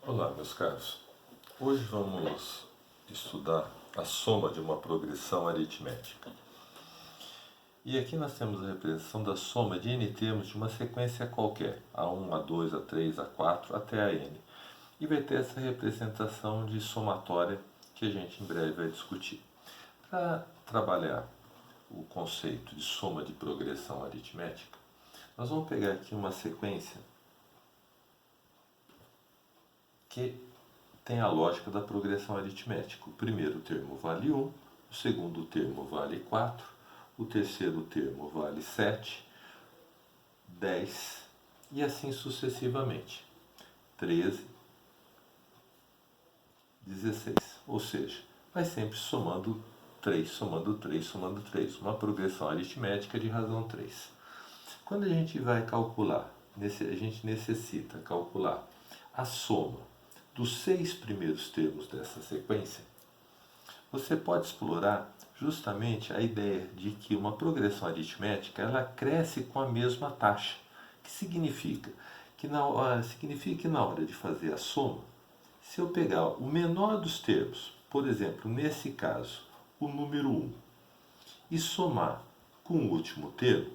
Olá, meus caros. Hoje vamos estudar a soma de uma progressão aritmética. E aqui nós temos a representação da soma de n termos de uma sequência qualquer, A1, A2, A3, A4, até a n. E vai ter essa representação de somatória que a gente em breve vai discutir. Para trabalhar o conceito de soma de progressão aritmética, nós vamos pegar aqui uma sequência que tem a lógica da progressão aritmética. O primeiro termo vale 1, o segundo termo vale 4, o terceiro termo vale 7, 10 e assim sucessivamente. 13, 16. Ou seja, vai sempre somando 3, somando 3, somando 3. Uma progressão aritmética de razão 3. Quando a gente vai calcular, a gente necessita calcular a soma dos 6 primeiros termos dessa sequência, você pode explorar justamente a ideia de que uma progressão aritmética ela cresce com a mesma taxa, que significa que na hora de fazer a soma, se eu pegar o menor dos termos, por exemplo, nesse caso, o número 1, e somar com o último termo,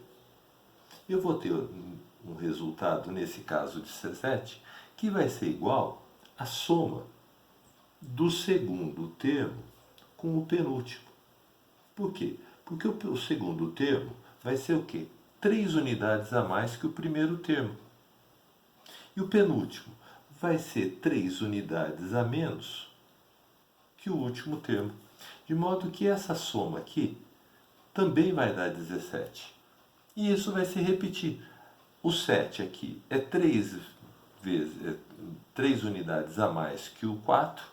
eu vou ter um resultado, nesse caso de 17, que vai ser igual à soma do segundo termo com o penúltimo. Por quê? Porque o segundo termo vai ser o quê? 3 unidades a mais que o primeiro termo. E o penúltimo vai ser 3 unidades a menos que o último termo. De modo que essa soma aqui também vai dar 17. E isso vai se repetir. O 7 aqui é 3 unidades a mais que o 4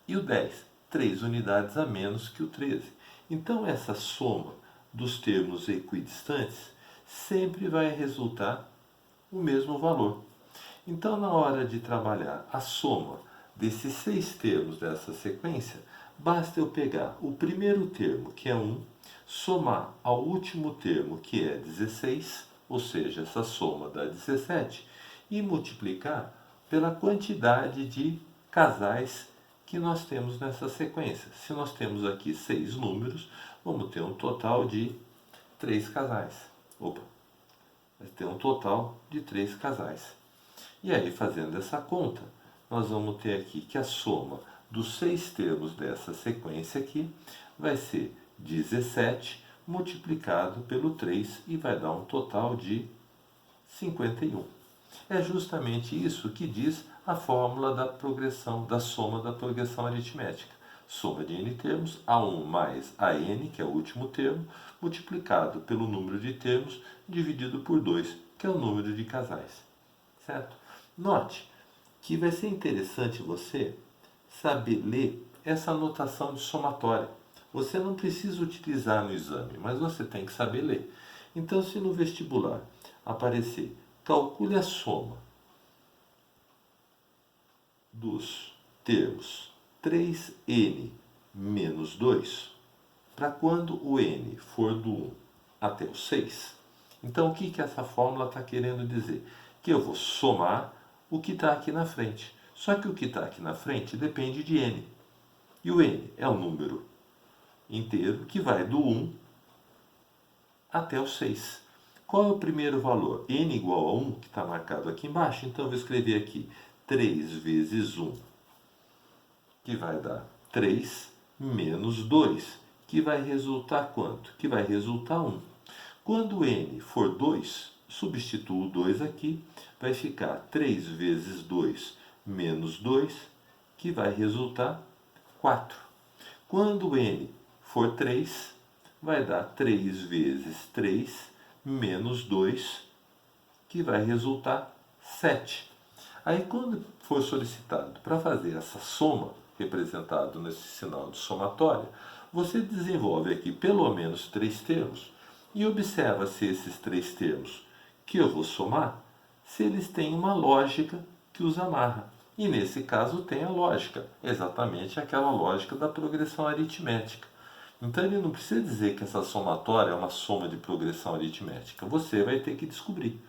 e o 10, 3 unidades a menos que o 13. Então, essa soma dos termos equidistantes sempre vai resultar o mesmo valor. Então, na hora de trabalhar a soma desses 6 termos dessa sequência, basta eu pegar o primeiro termo, que é 1, somar ao último termo, que é 16, ou seja, essa soma dá 17, e multiplicar pela quantidade de casais que nós temos nessa sequência. Se nós temos aqui 6 números, vamos ter um total de 3 casais. Vai ter um total de 3 casais. E aí, fazendo essa conta, nós vamos ter aqui que a soma dos 6 termos dessa sequência aqui vai ser 17 multiplicado pelo 3 e vai dar um total de 51. É justamente isso que diz a fórmula da progressão, da soma da progressão aritmética. Soma de n termos, A1 mais AN, que é o último termo, multiplicado pelo número de termos, dividido por 2, que é o número de casais. Certo? Note que vai ser interessante você saber ler essa notação de somatória. Você não precisa utilizar no exame, mas você tem que saber ler. Então, se no vestibular aparecer, calcule a soma dos termos 3n menos 2, para quando o n for do 1 até o 6. Então, o que essa fórmula está querendo dizer? Que eu vou somar o que está aqui na frente. Só que o que está aqui na frente depende de n. E o n é um número inteiro que vai do 1 até o 6. Qual é o primeiro valor? N igual a 1, que está marcado aqui embaixo. Então, eu vou escrever aqui 3 vezes 1, que vai dar 3, menos 2, que vai resultar quanto? Que vai resultar 1. Quando n for 2, substituo o 2 aqui, vai ficar 3 vezes 2 menos 2, que vai resultar 4. Quando n for 3, vai dar 3 vezes 3 menos 2, que vai resultar 7. Aí, quando for solicitado para fazer essa soma, representado nesse sinal de somatória, você desenvolve aqui pelo menos 3 termos e observa se esses 3 termos que eu vou somar, se eles têm uma lógica que os amarra. E nesse caso tem a lógica, exatamente aquela lógica da progressão aritmética. Então ele não precisa dizer que essa somatória é uma soma de progressão aritmética. Você vai ter que descobrir.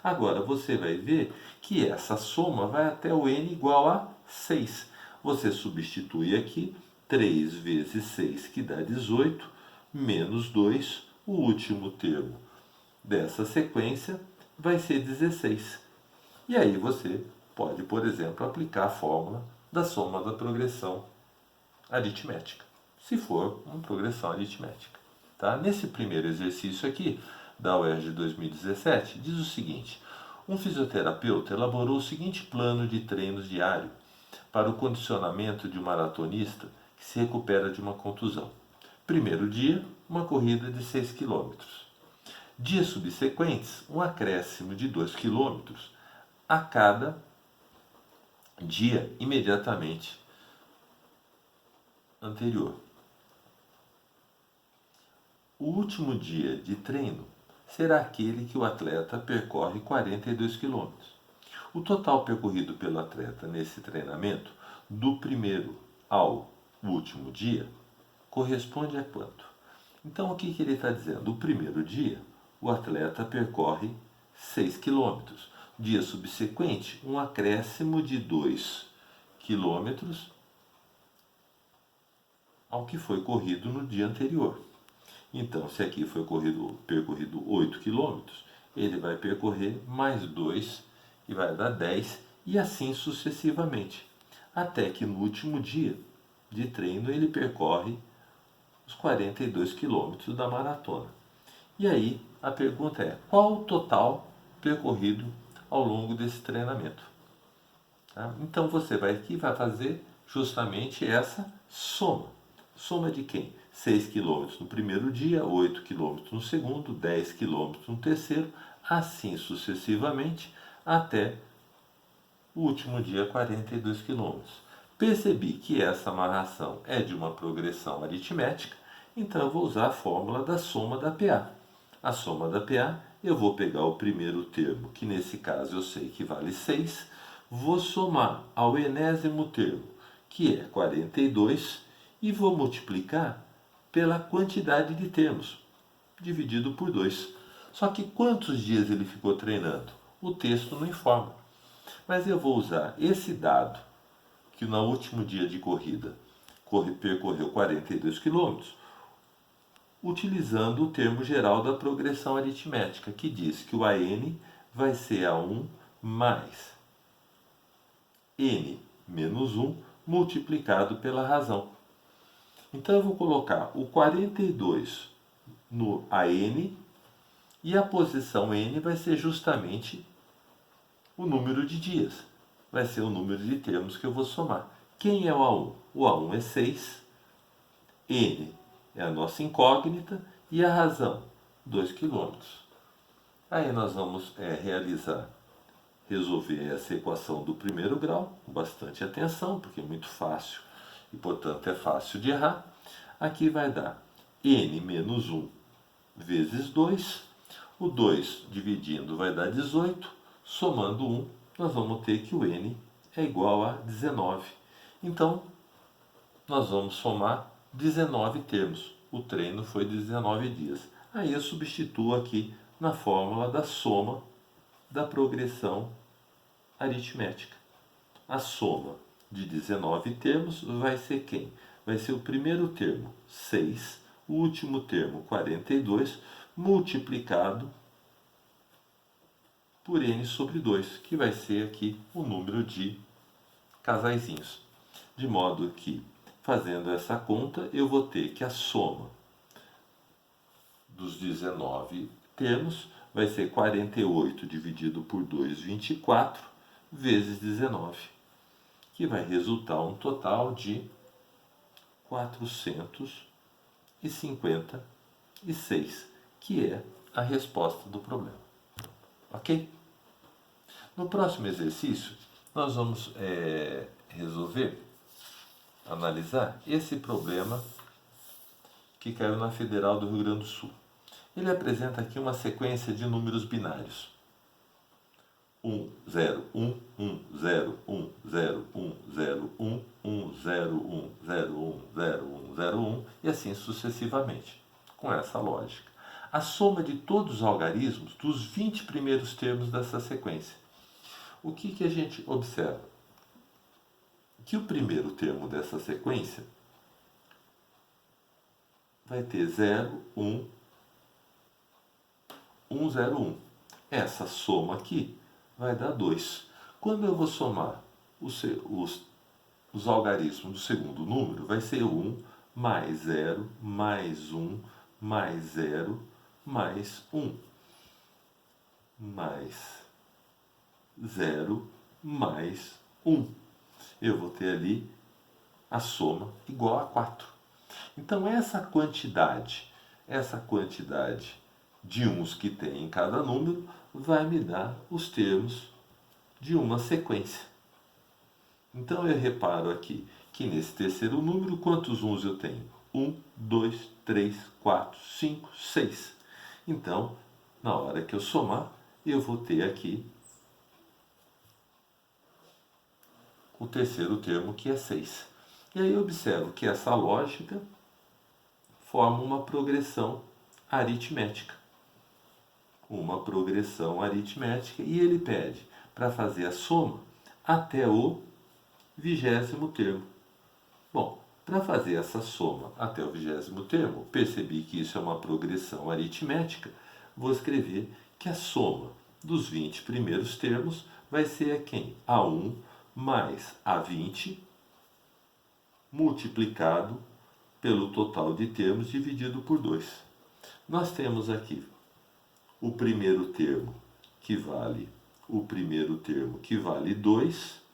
Agora, você vai ver que essa soma vai até o n igual a 6. Você substitui aqui 3 vezes 6, que dá 18, menos 2, o último termo dessa sequência vai ser 16. E aí você pode, por exemplo, aplicar a fórmula da soma da progressão aritmética, se for uma progressão aritmética. Tá? Nesse primeiro exercício aqui, da UERJ 2017, diz o seguinte: um fisioterapeuta elaborou o seguinte plano de treinos diário para o condicionamento de um maratonista que se recupera de uma contusão. Primeiro dia, uma corrida de 6 km. Dias subsequentes, um acréscimo de 2 km a cada dia imediatamente anterior. O último dia de treino será aquele que o atleta percorre 42 km. O total percorrido pelo atleta nesse treinamento, do primeiro ao último dia, corresponde a quanto? Então, o que ele está dizendo? O primeiro dia, o atleta percorre 6 km. Dia subsequente, um acréscimo de 2 km ao que foi corrido no dia anterior. Então, se aqui foi percorrido 8 km, ele vai percorrer mais 2, que vai dar 10, e assim sucessivamente, até que no último dia de treino ele percorre os 42 km da maratona. E aí a pergunta é: qual o total percorrido ao longo desse treinamento? Tá? Então você vai fazer justamente essa soma. Soma de quem? 6 km no primeiro dia, 8 km no segundo, 10 km no terceiro, assim sucessivamente, até o último dia, 42 km. Percebi que essa amarração é de uma progressão aritmética, então eu vou usar a fórmula da soma da PA. A soma da PA, eu vou pegar o primeiro termo, que nesse caso eu sei que vale 6, vou somar ao enésimo termo, que é 42, e vou multiplicar pela quantidade de termos, dividido por 2. Só que quantos dias ele ficou treinando? O texto não informa. Mas eu vou usar esse dado, que no último dia de corrida percorreu 42 km, utilizando o termo geral da progressão aritmética, que diz que o AN vai ser A1 mais N menos 1 multiplicado pela razão. Então eu vou colocar o 42 no AN e a posição N vai ser justamente o número de dias. Vai ser o número de termos que eu vou somar. Quem é o A1? O A1 é 6, N é a nossa incógnita e a razão, 2 km. Aí nós vamos resolver essa equação do primeiro grau, com bastante atenção, porque é muito fácil e, portanto, é fácil de errar. Aqui vai dar N menos 1 vezes 2, o 2 dividindo vai dar 18, somando 1, nós vamos ter que o N é igual a 19. Então, nós vamos somar 19 termos. O treino foi 19 dias. Aí eu substituo aqui na fórmula da soma da progressão aritmética. A soma de 19 termos vai ser quem? Vai ser o primeiro termo, 6, o último termo, 42, multiplicado por n sobre 2, que vai ser aqui o número de casaizinhos. De modo que, fazendo essa conta, eu vou ter que a soma dos 19 termos vai ser 48 dividido por 2, 24, vezes 19, que vai resultar um total de 456, que é a resposta do problema. Ok? No próximo exercício, nós vamos analisar esse problema que caiu na Federal do Rio Grande do Sul. Ele apresenta aqui uma sequência de números binários. 1, 0, 1, 1, 0, 1, 0, 1, 0, 1, 1, 0, 1, 0, 1, 0, 1, 0, 1 e assim sucessivamente, com essa lógica. a soma de todos os algarismos dos 20 primeiros termos dessa sequência. O que a gente observa? Que o primeiro termo dessa sequência vai ter 0, 1, 1, 0, 1. Essa soma aqui vai dar 2. Quando eu vou somar os algarismos do segundo número, vai ser 1 mais 0 mais 1 mais 0 mais 1 mais 0 mais 1. Eu vou ter ali a soma igual a 4. Então essa quantidade de uns que tem em cada número vai me dar os termos de uma sequência. Então eu reparo aqui que nesse terceiro número, quantos uns eu tenho? 1, 2, 3, 4, 5, 6. Então, na hora que eu somar, eu vou ter aqui o terceiro termo, que é 6. E aí eu observo que essa lógica forma uma progressão aritmética. E ele pede para fazer a soma até o 20º termo. Bom, para fazer essa soma até o 20º termo, percebi que isso é uma progressão aritmética, vou escrever que a soma dos 20 primeiros termos vai ser quem? A1 mais A20 multiplicado pelo total de termos dividido por 2. Nós temos aqui o primeiro termo que vale 2,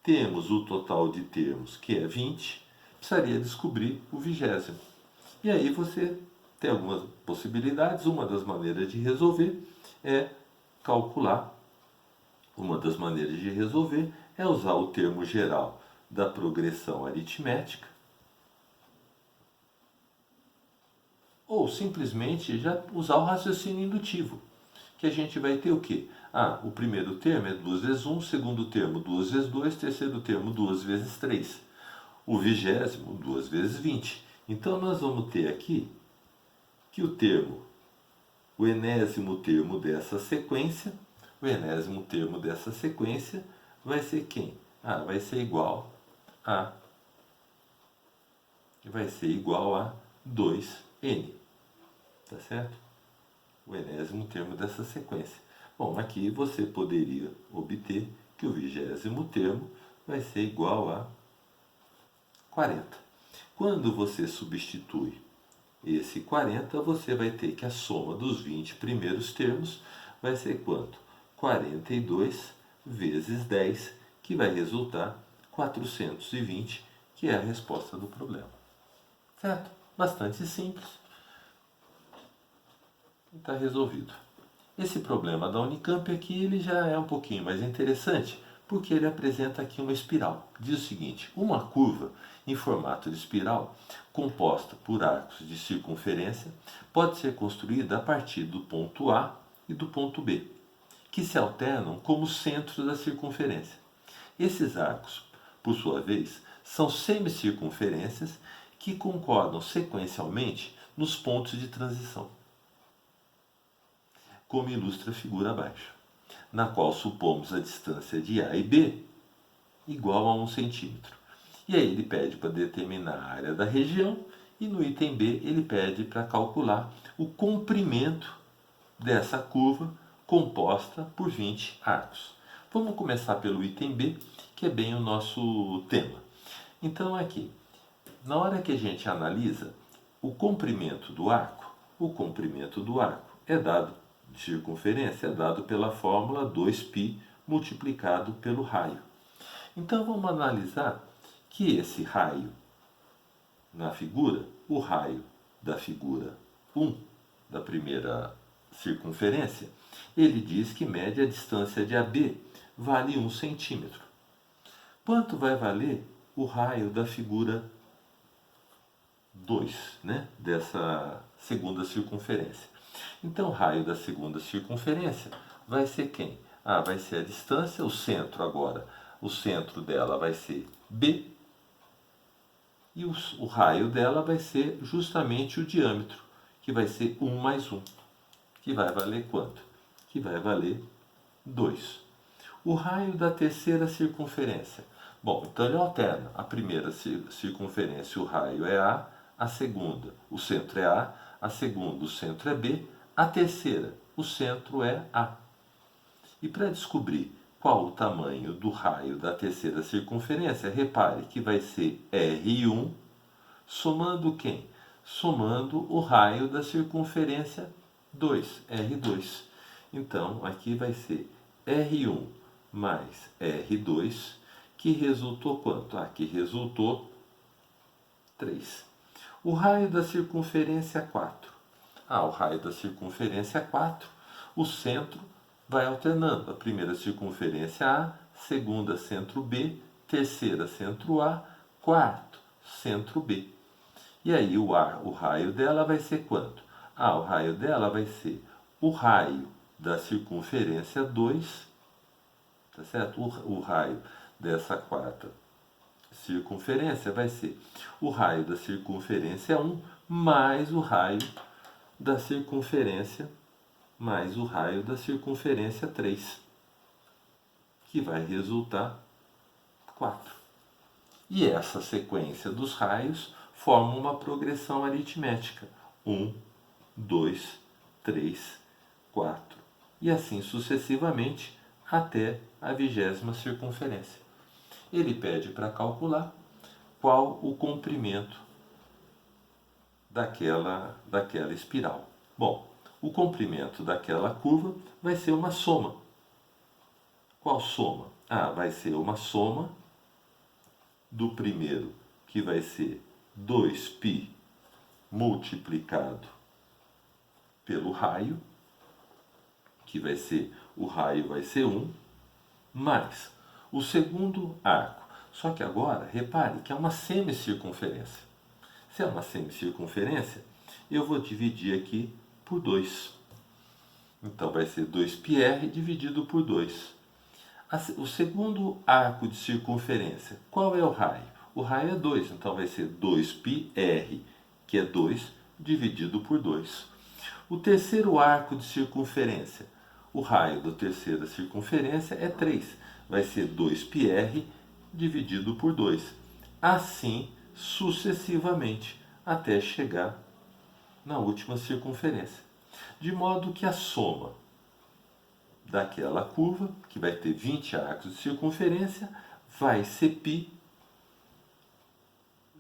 temos o total de termos que é 20, precisaria descobrir o 20º. E aí você tem algumas possibilidades, uma das maneiras de resolver é calcular, usar o termo geral da progressão aritmética, ou simplesmente já usar o raciocínio indutivo, que a gente vai ter o quê? O primeiro termo é 2 vezes 1, o segundo termo 2 vezes 2, o terceiro termo 2 vezes 3, o 20º 2 vezes 20. Então nós vamos ter aqui que o enésimo termo dessa sequência, vai ser quem? Vai ser igual a 2n, tá certo? O enésimo termo dessa sequência. Bom, aqui você poderia obter que o 20º termo vai ser igual a 40. Quando você substitui esse 40, você vai ter que a soma dos 20 primeiros termos vai ser quanto? 42 vezes 10, que vai resultar 420, que é a resposta do problema. Certo? Bastante simples. Está resolvido. Esse problema da Unicamp aqui ele já é um pouquinho mais interessante, porque ele apresenta aqui uma espiral. Diz o seguinte: uma curva em formato de espiral, composta por arcos de circunferência, pode ser construída a partir do ponto A e do ponto B, que se alternam como centros da circunferência. Esses arcos, por sua vez, são semicircunferências que concordam sequencialmente nos pontos de transição, como ilustra a figura abaixo, na qual supomos a distância de A e B igual a 1 centímetro. E aí ele pede para determinar a área da região e no item B ele pede para calcular o comprimento dessa curva composta por 20 arcos. Vamos começar pelo item B, que é bem o nosso tema. Então aqui, na hora que a gente analisa o comprimento do arco é dado de circunferência, é dado pela fórmula 2π multiplicado pelo raio. Então vamos analisar que esse raio na figura, o raio da figura 1, da primeira circunferência, ele diz que mede a distância de AB vale 1 centímetro. Quanto vai valer o raio da figura 2, né, dessa segunda circunferência? Então, o raio da segunda circunferência vai ser quem? Vai ser a distância, o centro agora. O centro dela vai ser B e o raio dela vai ser justamente o diâmetro, que vai ser 1 mais 1, que vai valer quanto? Que vai valer 2. O raio da terceira circunferência. Bom, então ele alterna. A primeira circunferência, o raio é a segunda, o centro é a segunda, o centro é B, a terceira, o centro é A. E para descobrir qual o tamanho do raio da terceira circunferência, repare que vai ser R1 somando quem? Somando o raio da circunferência 2, R2. Então, aqui vai ser R1 mais R2, que resultou quanto? Que resultou 3. O raio da circunferência 4. O raio da circunferência 4, o centro vai alternando. A primeira circunferência A, segunda centro B, terceira centro A, quarto centro B. E aí o raio dela vai ser quanto? O raio dela vai ser o raio da circunferência 2, tá certo? O raio dessa quarta circunferência vai ser o raio da circunferência 1 mais o raio da circunferência 3, que vai resultar 4. E essa sequência dos raios forma uma progressão aritmética. 1, 2, 3, 4. E assim sucessivamente até a 20ª circunferência. Ele pede para calcular qual o comprimento daquela espiral. Bom, o comprimento daquela curva vai ser uma soma. Qual soma? Vai ser uma soma do primeiro, que vai ser 2π multiplicado pelo raio, que vai ser, o raio vai ser 1, mais o segundo arco. Só que agora, repare que é uma semicircunferência. Se é uma semicircunferência, eu vou dividir aqui por 2. Então vai ser 2πr dividido por 2. O segundo arco de circunferência, qual é o raio? O raio é 2, então vai ser 2πr, que é 2, dividido por 2. O terceiro arco de circunferência, o raio da terceira circunferência é 3, vai ser 2πr dividido por 2. Assim sucessivamente, até chegar na última circunferência. De modo que a soma daquela curva, que vai ter 20 arcos de circunferência, vai ser π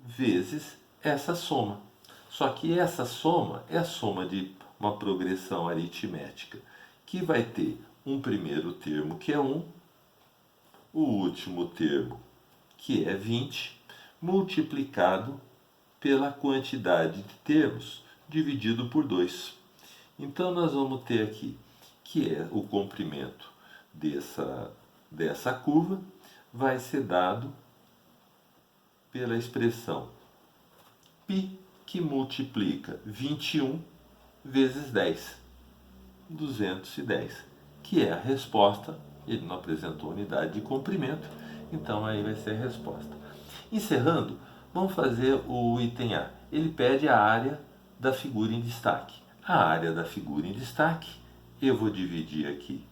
vezes essa soma. Só que essa soma é a soma de uma progressão aritmética, que vai ter um primeiro termo, que é 1, o último termo, que é 20, multiplicado pela quantidade de termos, dividido por 2. Então, nós vamos ter aqui, que é o comprimento dessa curva, vai ser dado pela expressão π, que multiplica 21 vezes 10, 210, que é a resposta. Ele não apresentou unidade de comprimento, então aí vai ser a resposta. Encerrando, vamos fazer o item A. Ele pede a área da figura em destaque. A área da figura em destaque, eu vou dividir aqui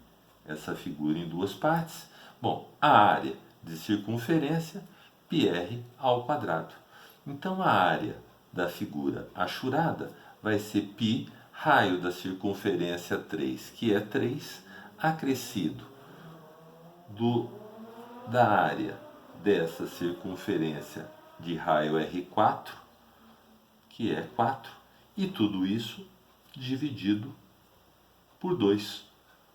essa figura em duas partes. Bom, a área de circunferência, πr ao quadrado. Então, a área da figura achurada vai ser π, raio da circunferência 3, que é 3, acrescido da área dessa circunferência de raio R4, que é 4, e tudo isso dividido por 2,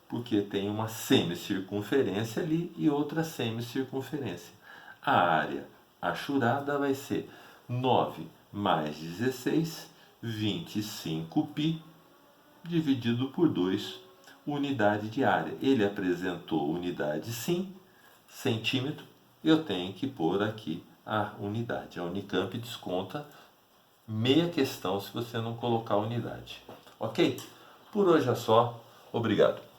porque tem uma semicircunferência ali e outra semicircunferência. A área achurada vai ser 9 mais 16, 25π, dividido por 2, unidade de área. Ele apresentou unidade sim, centímetro, eu tenho que pôr aqui a unidade. A Unicamp desconta meia questão se você não colocar a unidade. Ok? Por hoje é só. Obrigado.